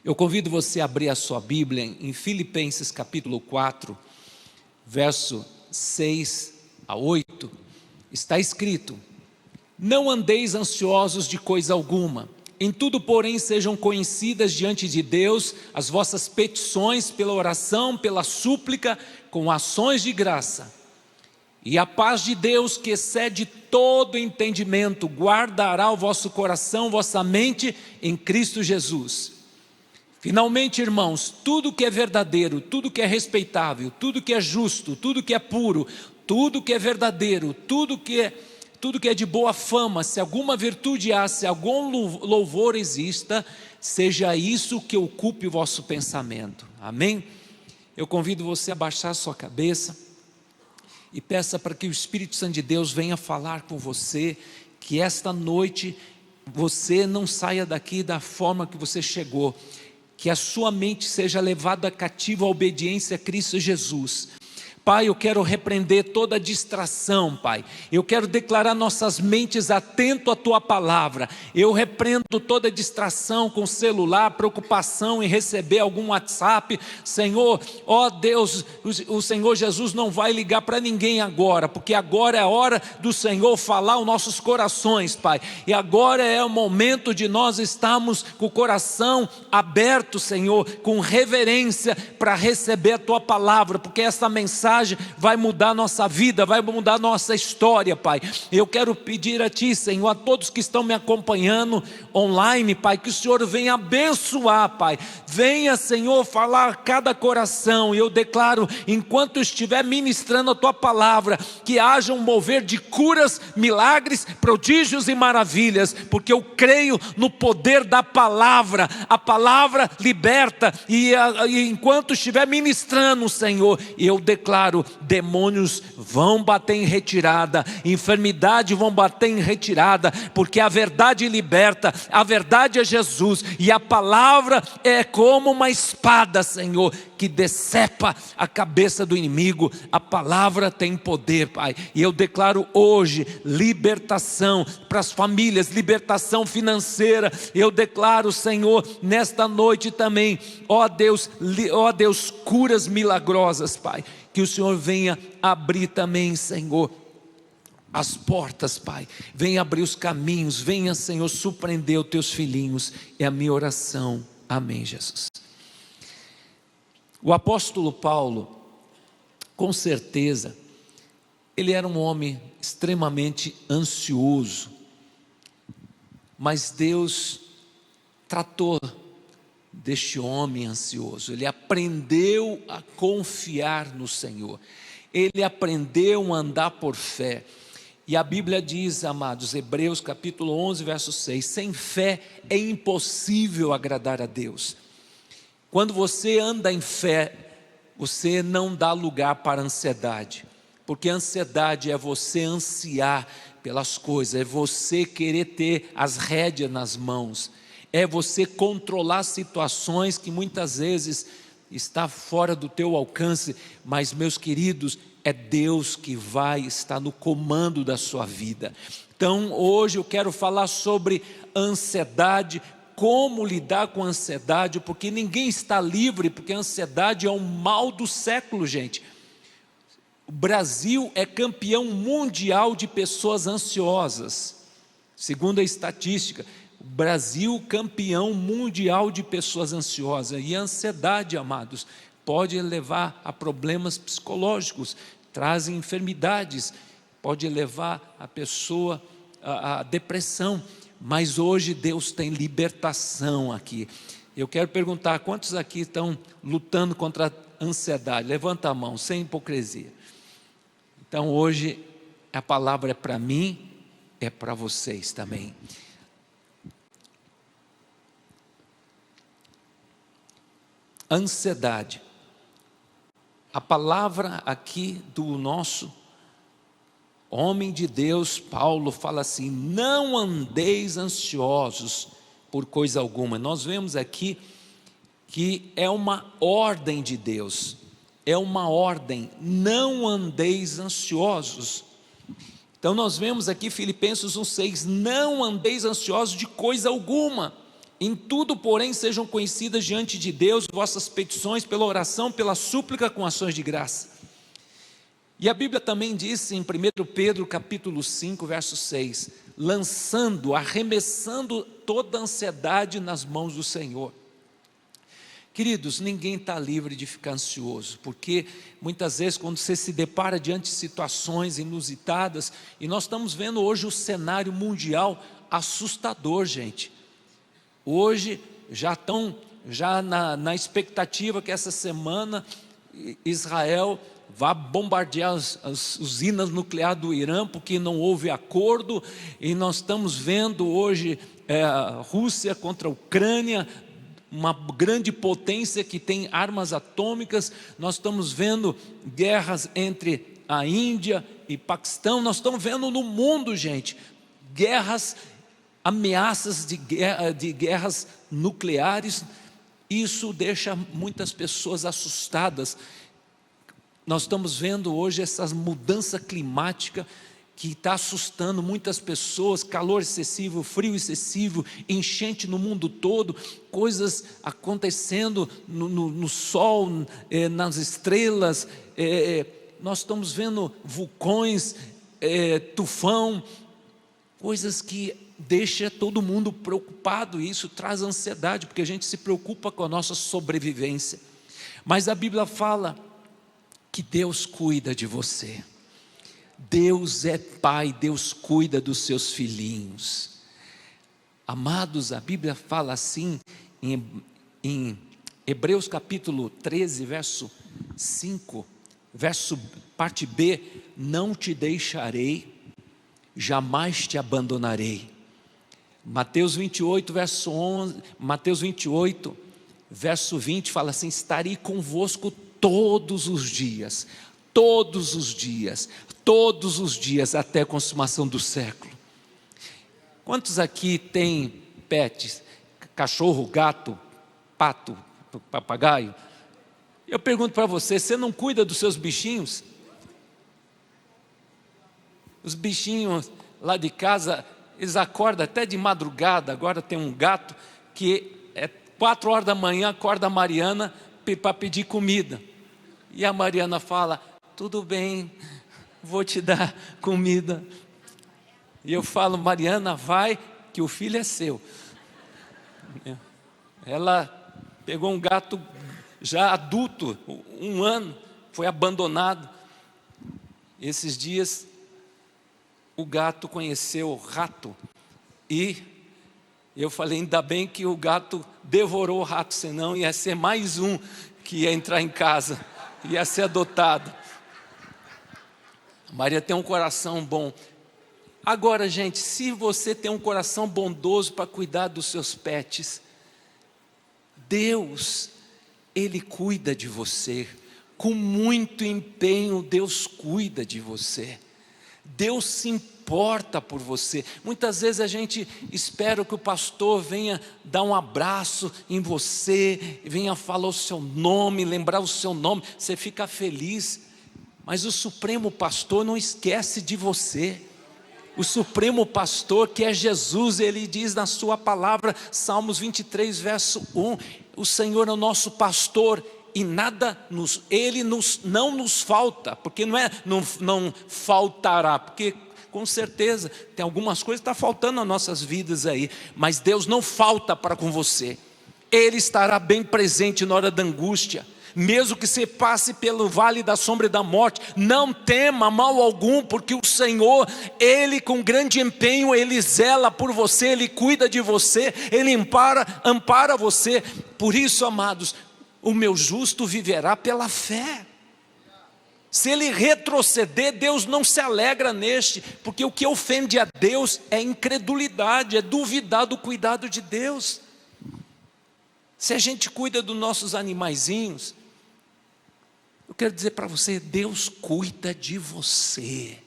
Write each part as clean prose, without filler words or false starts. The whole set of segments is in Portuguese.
Eu convido você a abrir a sua Bíblia em Filipenses capítulo 4, verso 6 a 8, está escrito: não andeis ansiosos de coisa alguma, em tudo porém sejam conhecidas diante de Deus as vossas petições pela oração, pela súplica, com ações de graça. E a paz de Deus, que excede todo entendimento, guardará o vosso coração, vossa mente em Cristo Jesus. Finalmente, irmãos, tudo que é verdadeiro, tudo que é respeitável, tudo que é justo, tudo que é puro, tudo que é verdadeiro, tudo que é de boa fama, se alguma virtude há, se algum louvor exista, seja isso que ocupe o vosso pensamento. Amém? Eu convido você a baixar sua cabeça e peça para que o Espírito Santo de Deus venha falar com você, que esta noite você não saia daqui da forma que você chegou, que a sua mente seja levada cativa à obediência a Cristo Jesus. Pai, eu quero repreender toda distração, Pai. Eu quero declarar nossas mentes atento à Tua palavra. Eu repreendo toda distração com celular, preocupação em receber algum WhatsApp. Senhor, ó Deus, o Senhor Jesus não vai ligar para ninguém agora, porque agora é a hora do Senhor falar aos nossos corações, Pai. E agora é o momento de nós estarmos com o coração aberto, Senhor, com reverência para receber a Tua palavra, porque essa mensagem vai mudar a nossa vida, vai mudar a nossa história, Pai. Eu quero pedir a Ti, Senhor, a todos que estão me acompanhando online, Pai, que o Senhor venha abençoar, Pai. Venha, Senhor, falar a cada coração. E eu declaro, enquanto eu estiver ministrando a Tua palavra, que haja um mover de curas, milagres, prodígios e maravilhas, porque eu creio no poder da palavra. A palavra liberta, e enquanto estiver ministrando, Senhor, eu declaro: demônios vão bater em retirada, enfermidade vão bater em retirada, porque a verdade liberta, a verdade é Jesus, e a palavra é como uma espada, Senhor, que decepa a cabeça do inimigo. A palavra tem poder, Pai, e eu declaro hoje libertação para as famílias, libertação financeira. Eu declaro, Senhor, nesta noite também, ó Deus, curas milagrosas, Pai. Que o Senhor venha abrir também, Senhor, as portas, Pai. Venha abrir os caminhos. Venha, Senhor, surpreender os Teus filhinhos. É a minha oração. Amém, Jesus. O apóstolo Paulo, com certeza, ele era um homem extremamente ansioso. Mas Deus tratou deste homem ansioso. Ele aprendeu a confiar no Senhor, ele aprendeu a andar por fé. E a Bíblia diz, amados, Hebreus capítulo 11, verso 6, sem fé é impossível agradar a Deus. Quando você anda em fé, você não dá lugar para ansiedade, porque a ansiedade é você ansiar pelas coisas, é você querer ter as rédeas nas mãos, é você controlar situações que muitas vezes está fora do teu alcance. Mas, meus queridos, é Deus que vai estar no comando da sua vida. Então hoje eu quero falar sobre ansiedade, como lidar com a ansiedade, porque ninguém está livre, porque a ansiedade é um mal do século, gente. O Brasil é campeão mundial de pessoas ansiosas, segundo a estatística. O Brasil campeão mundial de pessoas ansiosas. E a ansiedade, amados, pode levar a problemas psicológicos, traz enfermidades, pode levar a pessoa a depressão. Mas hoje Deus tem libertação aqui. Eu quero perguntar, quantos aqui estão lutando contra a ansiedade? Levanta a mão, sem hipocrisia. Então hoje a palavra é para mim, é para vocês também. Ansiedade. A palavra aqui do nosso homem de Deus, Paulo, fala assim: não andeis ansiosos por coisa alguma. Nós vemos aqui que é uma ordem de Deus, é uma ordem: não andeis ansiosos. Então nós vemos aqui Filipenses 1,6: não andeis ansiosos de coisa alguma. Em tudo, porém, sejam conhecidas diante de Deus vossas petições pela oração, pela súplica com ações de graça. E a Bíblia também diz em 1 Pedro capítulo 5, verso 6, lançando, arremessando toda a ansiedade nas mãos do Senhor. Queridos, ninguém está livre de ficar ansioso, porque muitas vezes quando você se depara diante de situações inusitadas, e nós estamos vendo hoje o cenário mundial assustador, gente. Hoje já estão na expectativa que essa semana Israel vá bombardear as usinas nucleares do Irã, porque não houve acordo, e nós estamos vendo hoje a Rússia contra a Ucrânia, uma grande potência que tem armas atômicas. Nós estamos vendo guerras entre a Índia e Paquistão, nós estamos vendo no mundo, gente, guerras, ameaças de guerras nucleares. Isso deixa muitas pessoas assustadas. Nós estamos vendo hoje essa mudança climática que está assustando muitas pessoas, calor excessivo, frio excessivo, enchente no mundo todo, coisas acontecendo no sol, nas estrelas, nós estamos vendo vulcões, tufão, coisas que deixam todo mundo preocupado, e isso traz ansiedade, porque a gente se preocupa com a nossa sobrevivência. Mas a Bíblia fala que Deus cuida de você. Deus é Pai, Deus cuida dos seus filhinhos. Amados, a Bíblia fala assim em Hebreus capítulo 13, verso 5, parte B: não te deixarei, jamais te abandonarei. Mateus 28, verso 11, Mateus 28, verso 20 fala assim: estarei convosco todos os dias, todos os dias, todos os dias, até a consumação do século. Quantos aqui tem pets? Cachorro, gato, pato, papagaio? Eu pergunto para você, você não cuida dos seus bichinhos? Os bichinhos lá de casa, eles acordam até de madrugada. Agora tem um gato que 4 horas da manhã acorda a Mariana para pedir comida. E a Mariana fala: tudo bem, vou te dar comida. E eu falo: Mariana, vai, que o filho é seu. Ela pegou um gato já adulto, 1 ano, foi abandonado. Esses dias o gato conheceu o rato, e eu falei: ainda bem que o gato devorou o rato, senão ia ser mais um que ia entrar em casa, ia ser adotado. Maria tem um coração bom. Agora, gente, se você tem um coração bondoso para cuidar dos seus pets, Deus, Ele cuida de você. Com muito empenho, Deus cuida de você. Deus se importa por você. Muitas vezes a gente espera que o pastor venha dar um abraço em você, venha falar o seu nome, lembrar o seu nome, você fica feliz. Mas o Supremo Pastor não esquece de você. O Supremo Pastor, que é Jesus, Ele diz na sua palavra, Salmos 23, verso 1, o Senhor é o nosso pastor e nada Ele não nos falta, porque não faltará, porque com certeza tem algumas coisas que estão faltando nas nossas vidas aí, mas Deus não falta para com você. Ele estará bem presente na hora da angústia. Mesmo que você passe pelo vale da sombra e da morte, não tema mal algum, porque o Senhor, Ele com grande empenho, Ele zela por você, Ele cuida de você, Ele ampara você. Por isso, amados, o meu justo viverá pela fé. Se ele retroceder, Deus não se alegra neste, porque o que ofende a Deus é incredulidade, é duvidar do cuidado de Deus. Se a gente cuida dos nossos animaizinhos, eu quero dizer para você, Deus cuida de você.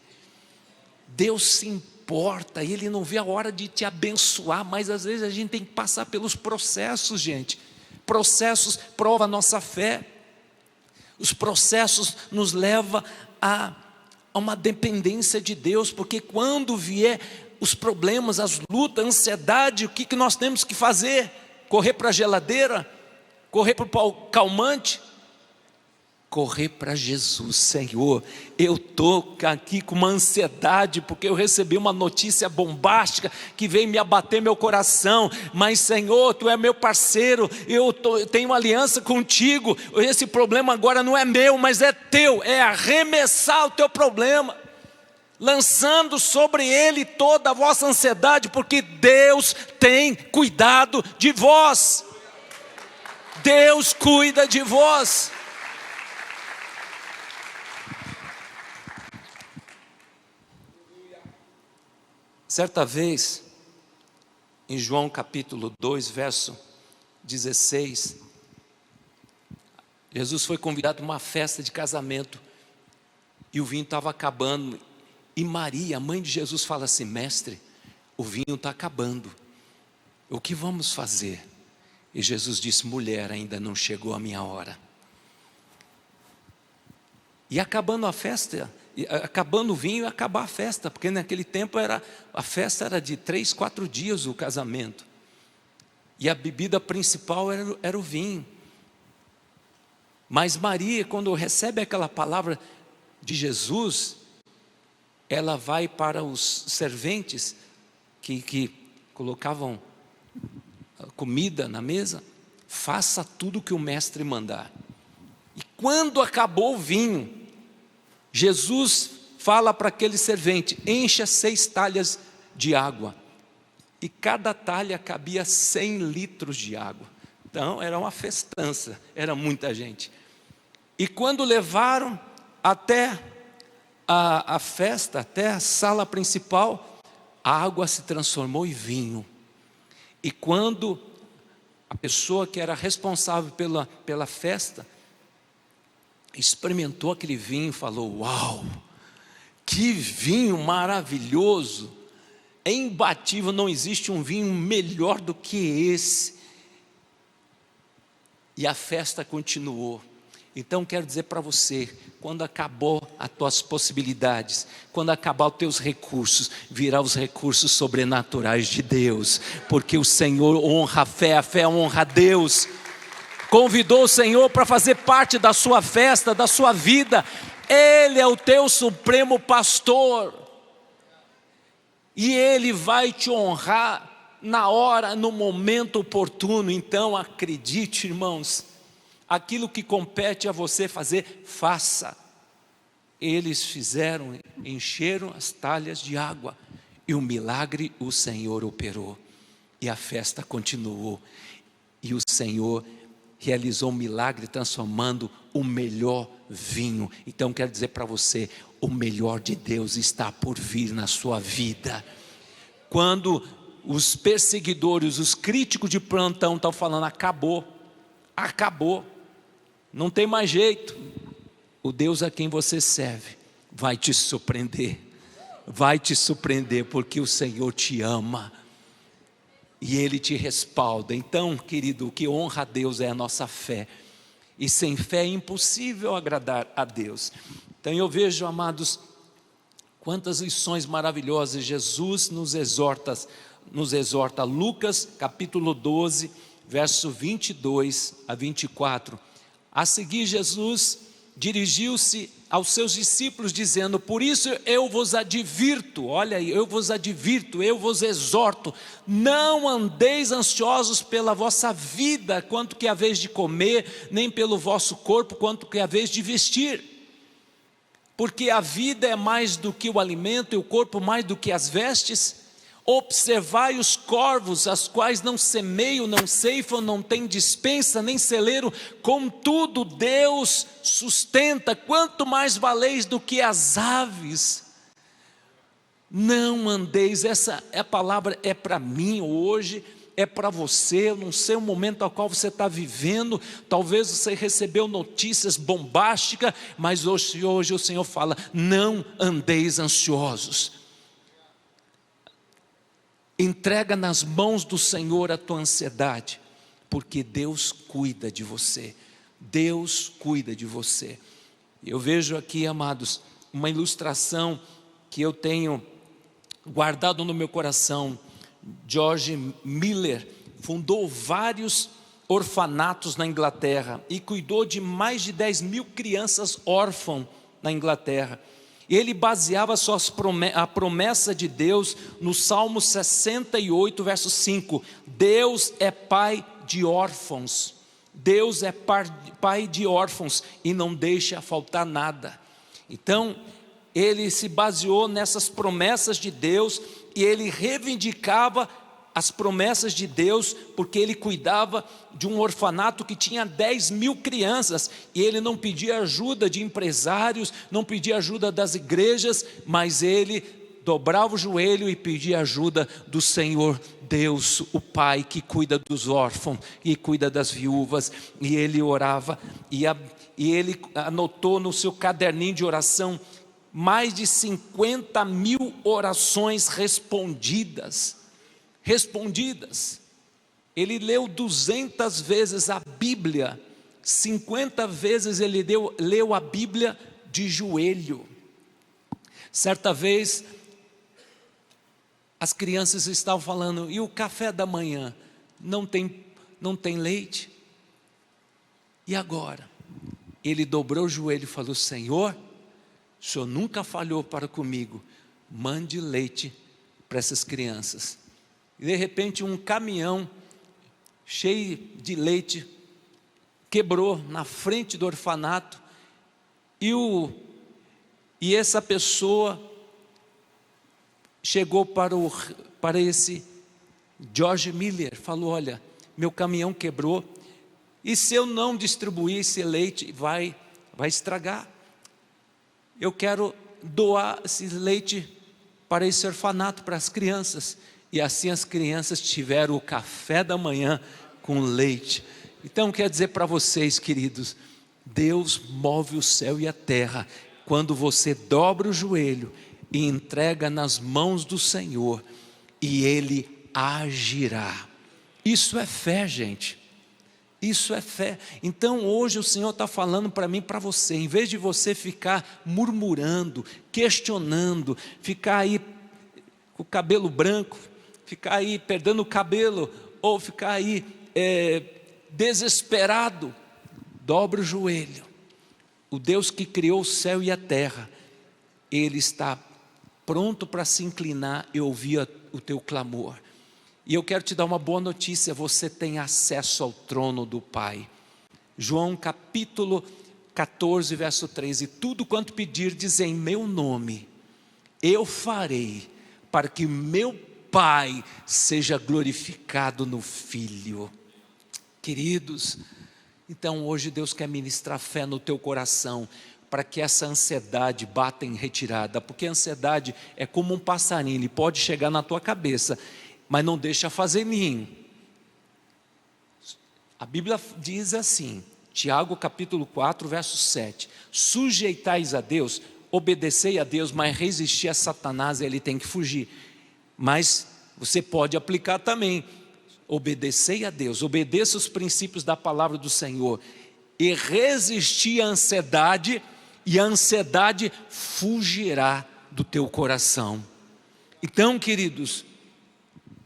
Deus se importa, e Ele não vê a hora de te abençoar, mas às vezes a gente tem que passar pelos processos, gente. Processos provam a nossa fé. Os processos nos levam a uma dependência de Deus, porque quando vier os problemas, as lutas, a ansiedade, o que nós temos que fazer? Correr para a geladeira? Correr para o calmante? Correr para Jesus. Senhor, eu estou aqui com uma ansiedade, porque eu recebi uma notícia bombástica, que veio me abater meu coração, mas Senhor, Tu é meu parceiro, eu tenho aliança contigo, esse problema agora não é meu, mas é Teu, é arremessar o Teu problema, lançando sobre Ele toda a vossa ansiedade, porque Deus tem cuidado de vós, Deus cuida de vós. Certa vez, em João capítulo 2, verso 16, Jesus foi convidado a uma festa de casamento, e o vinho estava acabando, e Maria, a mãe de Jesus, fala assim: mestre, o vinho está acabando, o que vamos fazer? E Jesus disse: mulher, ainda não chegou a minha hora. E acabando a festa, acabando o vinho, ia acabar a festa, porque naquele tempo a festa era de 3, 4 dias o casamento, e a bebida principal era o vinho. Mas Maria, quando recebe aquela palavra de Jesus, ela vai para os serventes que colocavam comida na mesa: faça tudo que o mestre mandar. E quando acabou o vinho, Jesus fala para aquele servente: encha 6 talhas de água, e cada talha cabia 100 litros de água. Então era uma festança, era muita gente. E quando levaram até a festa, até a sala principal, a água se transformou em vinho. E quando a pessoa que era responsável pela festa experimentou aquele vinho, falou: uau, que vinho maravilhoso, é imbatível, não existe um vinho melhor do que esse. E a festa continuou. Então quero dizer para você, quando acabou as tuas possibilidades, quando acabar os teus recursos, virá os recursos sobrenaturais de Deus, porque o Senhor honra a fé honra a Deus. Convidou o Senhor para fazer parte da sua festa, da sua vida. Ele é o teu supremo pastor, e Ele vai te honrar na hora, no momento oportuno. Então acredite, irmãos, aquilo que compete a você fazer, faça. Eles fizeram, encheram as talhas de água, e o milagre o Senhor operou, e a festa continuou, e o Senhor realizou um milagre transformando o melhor vinho. Então quero dizer para você, o melhor de Deus está por vir na sua vida. Quando os perseguidores, os críticos de plantão estão falando: acabou, não tem mais jeito, o Deus a quem você serve vai te surpreender, porque o Senhor te ama e Ele te respalda. Então, querido, o que honra a Deus é a nossa fé, e sem fé é impossível agradar a Deus. Então eu vejo, amados, quantas lições maravilhosas Jesus nos exorta. Lucas capítulo 12, verso 22 a 24. A seguir, Jesus dirigiu-se aos seus discípulos dizendo: por isso eu vos advirto, olha aí, eu vos exorto, não andeis ansiosos pela vossa vida, quanto que haveis de comer, nem pelo vosso corpo, quanto que haveis de vestir. Porque a vida é mais do que o alimento, e o corpo mais do que as vestes. Observai os corvos, as quais não semeiam, não ceifam, não têm despensa, nem celeiro, contudo Deus sustenta. Quanto mais valeis do que as aves. Não andeis, essa é a palavra, é para mim hoje, é para você. Eu não sei o momento ao qual você está vivendo, talvez você recebeu notícias bombásticas, mas hoje o Senhor fala: não andeis ansiosos. Entrega nas mãos do Senhor a tua ansiedade, porque Deus cuida de você. Deus cuida de você. Eu vejo aqui, amados, uma ilustração que eu tenho guardado no meu coração. George Miller fundou vários orfanatos na Inglaterra e cuidou de mais de 10.000 crianças órfãs na Inglaterra. E ele baseava a promessa de Deus no Salmo 68, verso 5. Deus é pai de órfãos. Deus é pai de órfãos e não deixa faltar nada. Então, ele se baseou nessas promessas de Deus e ele reivindicava as promessas de Deus, porque ele cuidava de um orfanato que tinha 10.000 crianças, e ele não pedia ajuda de empresários, não pedia ajuda das igrejas, mas ele dobrava o joelho e pedia ajuda do Senhor Deus, o Pai que cuida dos órfãos e cuida das viúvas. E ele orava, e ele anotou no seu caderninho de oração mais de 50.000 orações respondidas. Ele leu 200 vezes a Bíblia, 50 vezes ele leu a Bíblia de joelho. Certa vez, as crianças estavam falando: e o café da manhã? Não tem leite? E agora? Ele dobrou o joelho e falou: Senhor, o Senhor nunca falhou para comigo, mande leite para essas crianças. E de repente um caminhão cheio de leite quebrou na frente do orfanato, e essa pessoa chegou para esse George Miller, falou: olha, meu caminhão quebrou, e se eu não distribuir esse leite, vai estragar. Eu quero doar esse leite para esse orfanato, para as crianças. E assim as crianças tiveram o café da manhã com leite. Então quero dizer para vocês, queridos, Deus move o céu e a terra quando você dobra o joelho e entrega nas mãos do Senhor, e Ele agirá. Isso é fé, gente. Isso é fé. Então hoje o Senhor está falando para mim e para você, em vez de você ficar murmurando, questionando, ficar aí com o cabelo branco, ficar aí perdendo o cabelo, ou ficar aí desesperado, dobra o joelho. O Deus que criou o céu e a terra, Ele está pronto para se inclinar e ouvir o teu clamor. E eu quero te dar uma boa notícia: você tem acesso ao trono do Pai. João capítulo 14, verso 13: tudo quanto pedirdes em meu nome, eu farei, para que meu Pai seja glorificado no Filho. Queridos, então hoje Deus quer ministrar fé no teu coração, para que essa ansiedade bata em retirada, porque a ansiedade é como um passarinho, ele pode chegar na tua cabeça, mas não deixa fazer ninho. A Bíblia diz assim, Tiago capítulo 4, verso 7, sujeitais a Deus, obedecei a Deus, mas resistir a Satanás, ele tem que fugir. Mas você pode aplicar também, obedecei a Deus, obedeça os princípios da palavra do Senhor, e resistir à ansiedade, e a ansiedade fugirá do teu coração. Então, queridos,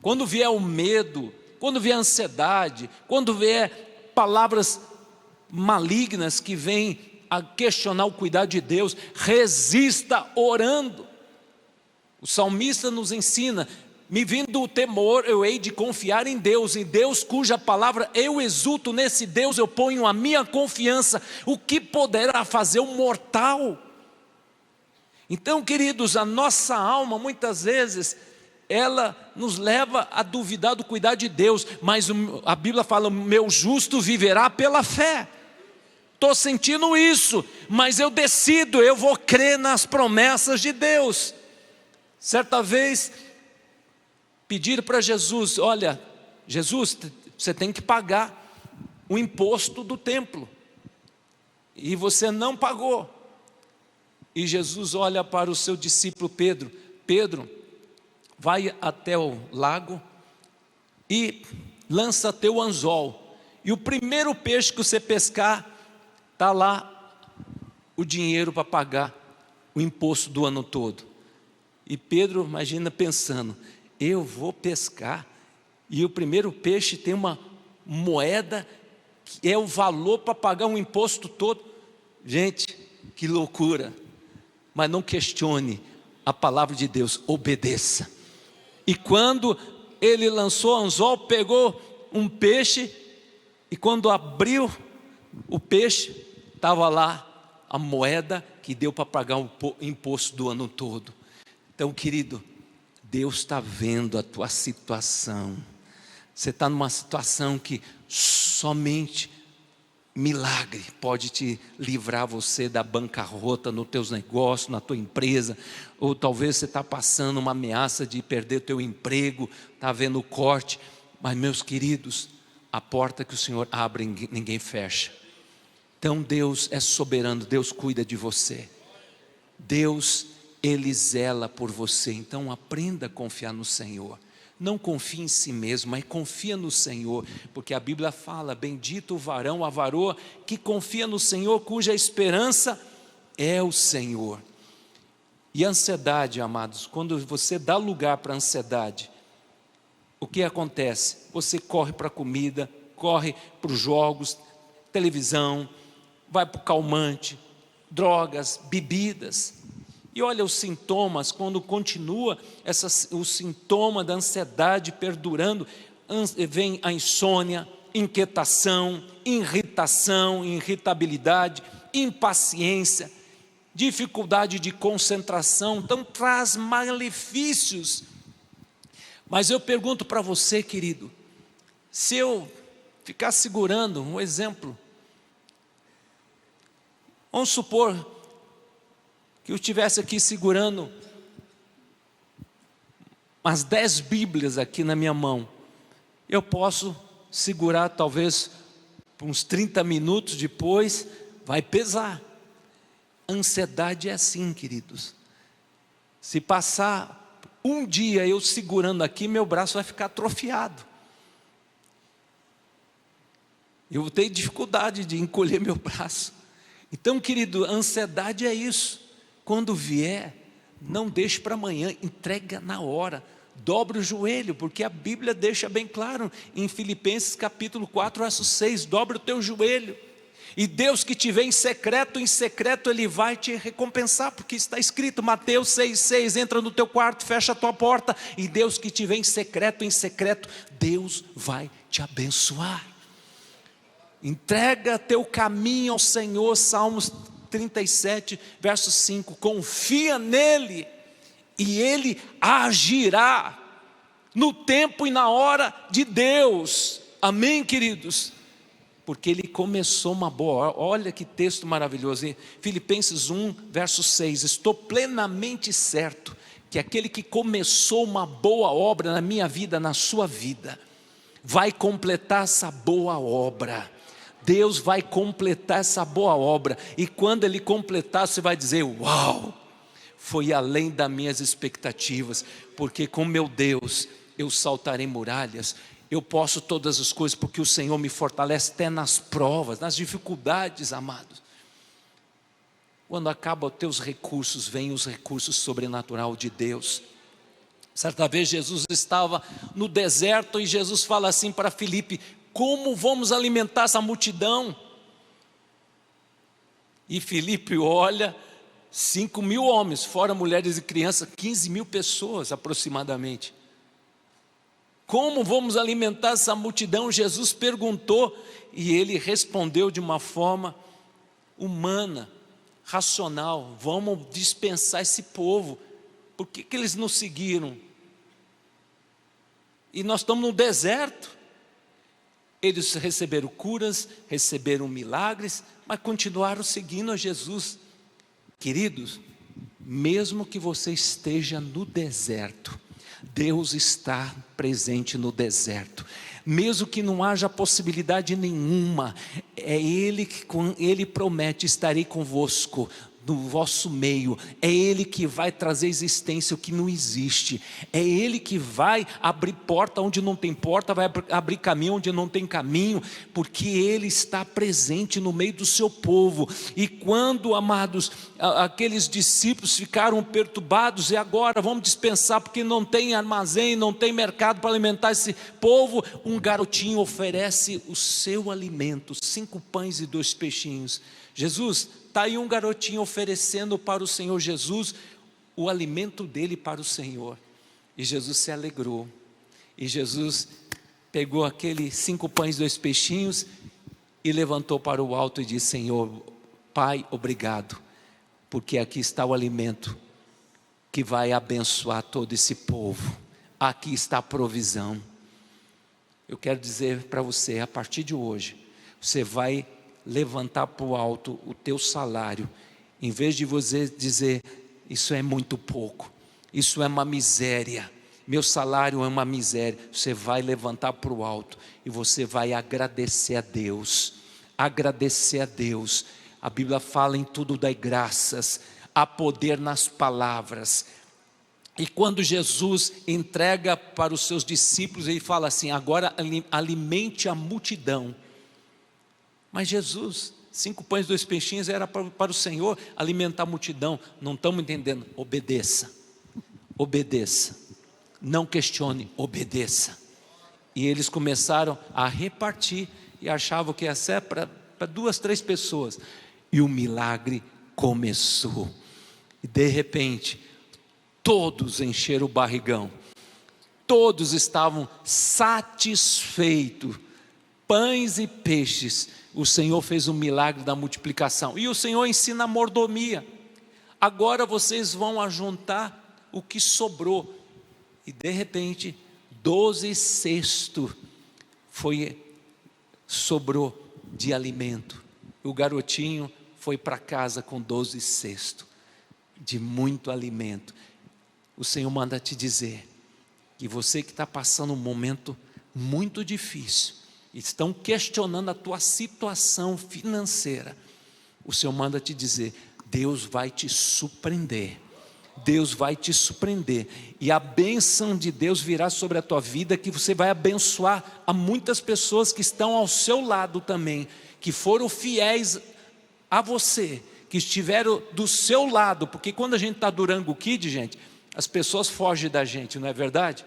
quando vier o medo, quando vier a ansiedade, quando vier palavras malignas que vêm a questionar o cuidado de Deus, resista orando. O salmista nos ensina: me vindo o temor, eu hei de confiar em Deus cuja palavra eu exulto, nesse Deus eu ponho a minha confiança. O que poderá fazer um mortal? Então, queridos, a nossa alma muitas vezes ela nos leva a duvidar do cuidado de Deus, mas a Bíblia fala: meu justo viverá pela fé. Estou sentindo isso, mas eu decido, eu vou crer nas promessas de Deus. Certa vez, pediram para Jesus: olha, Jesus, você tem que pagar o imposto do templo, e você não pagou. E Jesus olha para o seu discípulo Pedro: Pedro, vai até o lago e lança teu anzol, e o primeiro peixe que você pescar, está lá o dinheiro para pagar o imposto do ano todo. E Pedro, imagina pensando, eu vou pescar, e o primeiro peixe tem uma moeda, que é o valor para pagar um imposto todo. Gente, que loucura. Mas não questione a palavra de Deus, obedeça. E quando ele lançou o anzol, pegou um peixe, e quando abriu o peixe, estava lá a moeda que deu para pagar o imposto do ano todo. Então, querido, Deus está vendo a tua situação. Você está numa situação que somente milagre pode te livrar você da bancarrota nos teus negócios, na tua empresa. Ou talvez você está passando uma ameaça de perder o teu emprego, está havendo corte. Mas, meus queridos, a porta que o Senhor abre, ninguém fecha. Então Deus é soberano, Deus cuida de você. Deus, Ele zela por você. Então aprenda a confiar no Senhor. Não confie em si mesmo, mas confia no Senhor, porque a Bíblia fala, bendito o varão, a varoa, que confia no Senhor, cuja esperança é o Senhor. E a ansiedade, amados, quando você dá lugar para a ansiedade, o que acontece? Você corre para a comida, corre para os jogos, televisão, vai para o calmante, drogas, bebidas. E olha os sintomas, quando continua o sintoma da ansiedade perdurando, vem a insônia, inquietação, irritação, irritabilidade, impaciência, dificuldade de concentração. Então traz malefícios. Mas eu pergunto para você, querido, se eu ficar segurando um exemplo, vamos supor que eu estivesse aqui segurando umas 10 Bíblias aqui na minha mão, eu posso segurar talvez por uns 30 minutos, depois vai pesar. Ansiedade é assim, queridos. Se passar um dia eu segurando aqui, meu braço vai ficar atrofiado. Eu vou ter dificuldade de encolher meu braço. Então, querido, a ansiedade é isso. Quando vier, não deixe para amanhã, entrega na hora, dobre o joelho, porque a Bíblia deixa bem claro, em Filipenses capítulo 4, verso 6, dobre o teu joelho, e Deus que te vê em secreto Ele vai te recompensar, porque está escrito, Mateus 6,6, entra no teu quarto, fecha a tua porta, e Deus que te vê em secreto, Deus vai te abençoar. Entrega teu caminho ao Senhor, Salmos 37, verso 5, confia nele, e ele agirá, no tempo e na hora de Deus, amém, queridos? Porque ele começou uma boa, olha que texto maravilhoso, hein? Filipenses 1, verso 6, estou plenamente certo, que aquele que começou uma boa obra na minha vida, na sua vida, vai completar essa boa obra. Deus vai completar essa boa obra, e quando Ele completar, você vai dizer, uau, foi além das minhas expectativas, porque com meu Deus, eu saltarei muralhas, eu posso todas as coisas, porque o Senhor me fortalece até nas provas, nas dificuldades, amados. Quando acabam os teus recursos, vêm os recursos sobrenaturais de Deus. Certa vez Jesus estava no deserto, e Jesus fala assim para Filipe, como vamos alimentar essa multidão? E Filipe olha, 5.000 homens, fora mulheres e crianças, 15.000 pessoas aproximadamente. Como vamos alimentar essa multidão? Jesus perguntou, e ele respondeu de uma forma humana, racional, vamos dispensar esse povo, por que eles não seguiram? E nós estamos no deserto. Eles receberam curas, receberam milagres, mas continuaram seguindo a Jesus. Queridos, mesmo que você esteja no deserto, Deus está presente no deserto. Mesmo que não haja possibilidade nenhuma, é Ele que Ele promete, estarei convosco no vosso meio, é Ele que vai trazer existência o que não existe, é Ele que vai abrir porta onde não tem porta, vai abrir caminho onde não tem caminho, porque Ele está presente no meio do seu povo. E quando, amados, aqueles discípulos ficaram perturbados, e agora vamos dispensar porque não tem armazém, não tem mercado para alimentar esse povo, um garotinho oferece o seu alimento, 5 pães e 2 peixinhos. Jesus, está aí um garotinho oferecendo para o Senhor Jesus o alimento dele para o Senhor. E Jesus se alegrou. E Jesus pegou aqueles 5 pães e 2 peixinhos e levantou para o alto e disse: Senhor, Pai, obrigado, porque aqui está o alimento que vai abençoar todo esse povo. Aqui está a provisão. Eu quero dizer para você, a partir de hoje, você vai levantar para o alto o teu salário, em vez de você dizer: isso é muito pouco, isso é uma miséria, meu salário é uma miséria. Você vai levantar para o alto e você vai agradecer a Deus, agradecer a Deus. A Bíblia fala: em tudo dai graças, há poder nas palavras. E quando Jesus entrega para os seus discípulos, ele fala assim: agora alimente a multidão. Mas Jesus, 5 pães e 2 peixinhos era para o Senhor alimentar a multidão. Não estamos entendendo. Obedeça, obedeça, não questione, obedeça. E eles começaram a repartir e achavam que ia ser para 2, 3 pessoas. E o milagre começou. E de repente, todos encheram o barrigão, todos estavam satisfeitos, pães e peixes. O Senhor fez um milagre da multiplicação, e o Senhor ensina a mordomia. Agora vocês vão ajuntar o que sobrou, e de repente 12 cestos sobrou de alimento. O garotinho foi para casa com 12 cestos de muito alimento. O Senhor manda te dizer que você que está passando um momento muito difícil, estão questionando a tua situação financeira, o Senhor manda te dizer: Deus vai te surpreender, Deus vai te surpreender, e a bênção de Deus virá sobre a tua vida, que você vai abençoar a muitas pessoas que estão ao seu lado também, que foram fiéis a você, que estiveram do seu lado, porque quando a gente está Durango Kid, gente, as pessoas fogem da gente, não é verdade?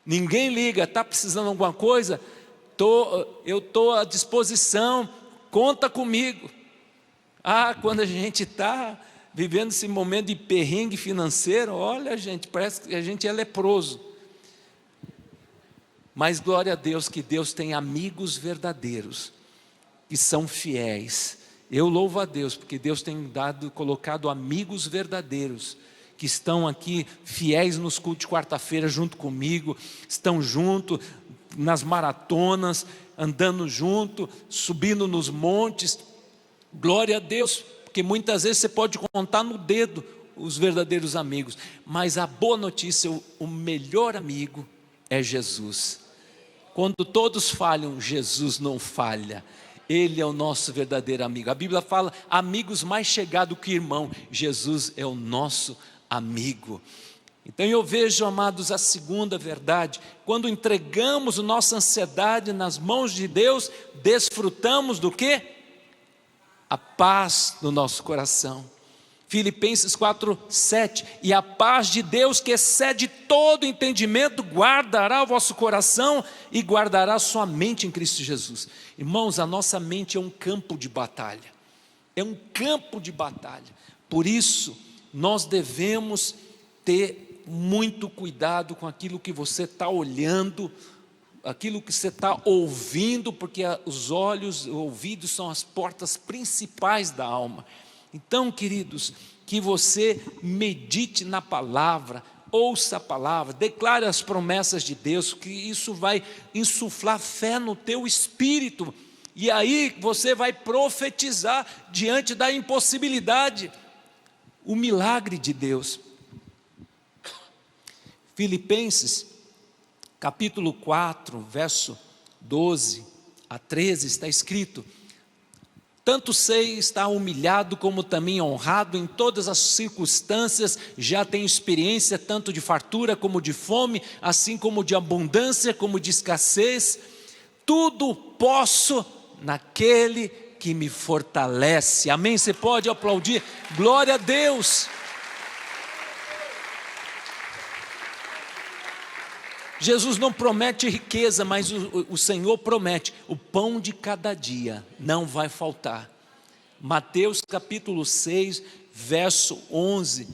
Ninguém liga, está precisando de alguma coisa? Eu estou à disposição, conta comigo. Quando a gente está vivendo esse momento de perrengue financeiro, olha, gente, parece que a gente é leproso. Mas glória a Deus que Deus tem amigos verdadeiros, que são fiéis. Eu louvo a Deus, porque Deus tem colocado amigos verdadeiros, que estão aqui fiéis nos cultos de quarta-feira junto comigo, estão junto nas maratonas, andando junto, subindo nos montes. Glória a Deus, porque muitas vezes você pode contar no dedo os verdadeiros amigos, mas a boa notícia, o melhor amigo é Jesus. Quando todos falham, Jesus não falha. Ele é o nosso verdadeiro amigo. A Bíblia fala: amigos mais chegados que irmão. Jesus é o nosso amigo. Então eu vejo, amados, a segunda verdade: quando entregamos nossa ansiedade nas mãos de Deus, desfrutamos do quê? A paz no nosso coração. Filipenses 4:7, e a paz de Deus, que excede todo entendimento, guardará o vosso coração e guardará a sua mente em Cristo Jesus. Irmãos, a nossa mente é um campo de batalha, é um campo de batalha. Por isso nós devemos ter muito cuidado com aquilo que você está olhando, aquilo que você está ouvindo, porque os olhos, os ouvidos são as portas principais da alma. Então, queridos, que você medite na palavra, ouça a palavra, declare as promessas de Deus, que isso vai insuflar fé no teu espírito, e aí você vai profetizar diante da impossibilidade, o milagre de Deus. Filipenses, capítulo 4, verso 12 a 13, está escrito: tanto sei estar humilhado como também honrado em todas as circunstâncias, já tenho experiência tanto de fartura como de fome, assim como de abundância como de escassez. Tudo posso naquele que me fortalece. Amém? Você pode aplaudir, glória a Deus. Jesus não promete riqueza, mas o Senhor promete, o pão de cada dia não vai faltar. Mateus capítulo 6, verso 11,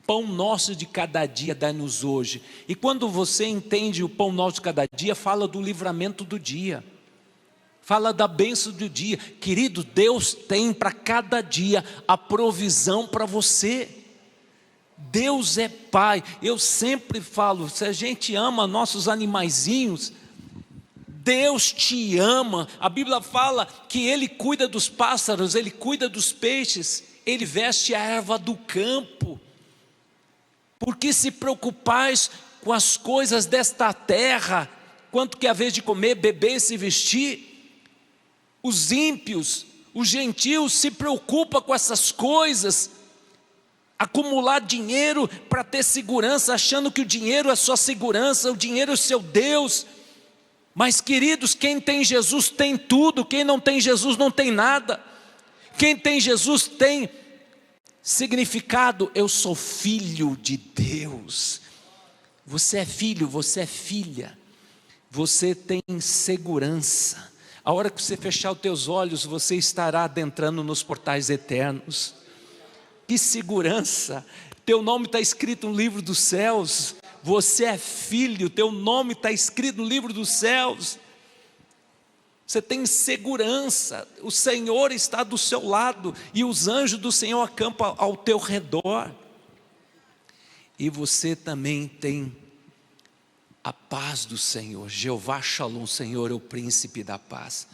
pão nosso de cada dia dá-nos hoje. E quando você entende o pão nosso de cada dia, fala do livramento do dia, fala da bênção do dia. Querido, Deus tem para cada dia a provisão para você. Deus é Pai. Eu sempre falo, se a gente ama nossos animaizinhos, Deus te ama. A Bíblia fala que Ele cuida dos pássaros, Ele cuida dos peixes, Ele veste a erva do campo. Por que se preocupais com as coisas desta terra, quanto que a vez de comer, beber e se vestir? Os ímpios, os gentios se preocupam com essas coisas, acumular dinheiro para ter segurança, achando que o dinheiro é sua segurança, o dinheiro é o seu Deus. Mas queridos, quem tem Jesus tem tudo, quem não tem Jesus não tem nada. Quem tem Jesus tem significado. Eu sou filho de Deus. Você é filho, você é filha, você tem segurança. A hora que você fechar os teus olhos, você estará adentrando nos portais eternos. Que segurança, teu nome está escrito no livro dos céus, você é filho, teu nome está escrito no livro dos céus, você tem segurança, o Senhor está do seu lado, e os anjos do Senhor acampam ao teu redor, e você também tem a paz do Senhor. Jeová Shalom, Senhor é o príncipe da paz.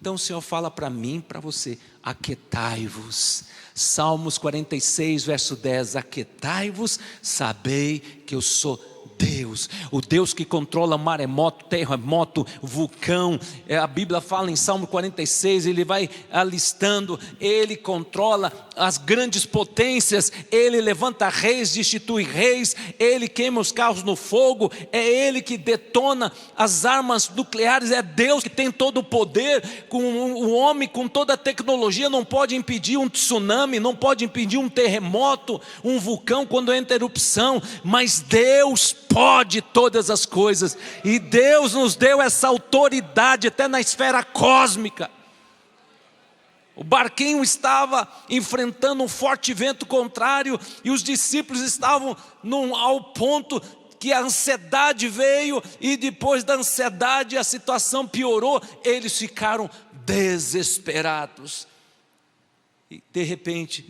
Então o Senhor fala para mim, para você, aquietai-vos. Salmos 46, verso 10, aquietai-vos, sabei que eu sou Deus, o Deus que controla maremoto, terremoto, vulcão. A Bíblia fala em Salmo 46, ele vai alistando, ele controla as grandes potências, ele levanta reis, destitui reis, ele queima os carros no fogo, é ele que detona as armas nucleares, é Deus que tem todo o poder. O homem com toda a tecnologia não pode impedir um tsunami, não pode impedir um terremoto, um vulcão quando entra erupção, mas Deus pode todas as coisas, e Deus nos deu essa autoridade até na esfera cósmica. O barquinho estava enfrentando um forte vento contrário, e os discípulos estavam ao ponto que a ansiedade veio, e depois da ansiedade a situação piorou, eles ficaram desesperados, e de repente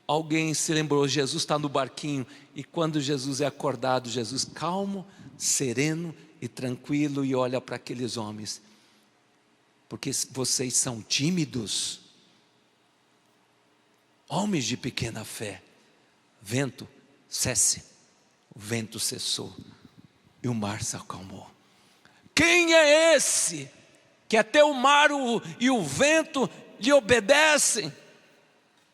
alguém se lembrou, Jesus está no barquinho, e quando Jesus é acordado, Jesus calmo, sereno e tranquilo, e olha para aqueles homens, porque vocês são tímidos, homens de pequena fé. Vento, cesse. O vento cessou e o mar se acalmou. Quem é esse que até o mar e o vento lhe obedecem?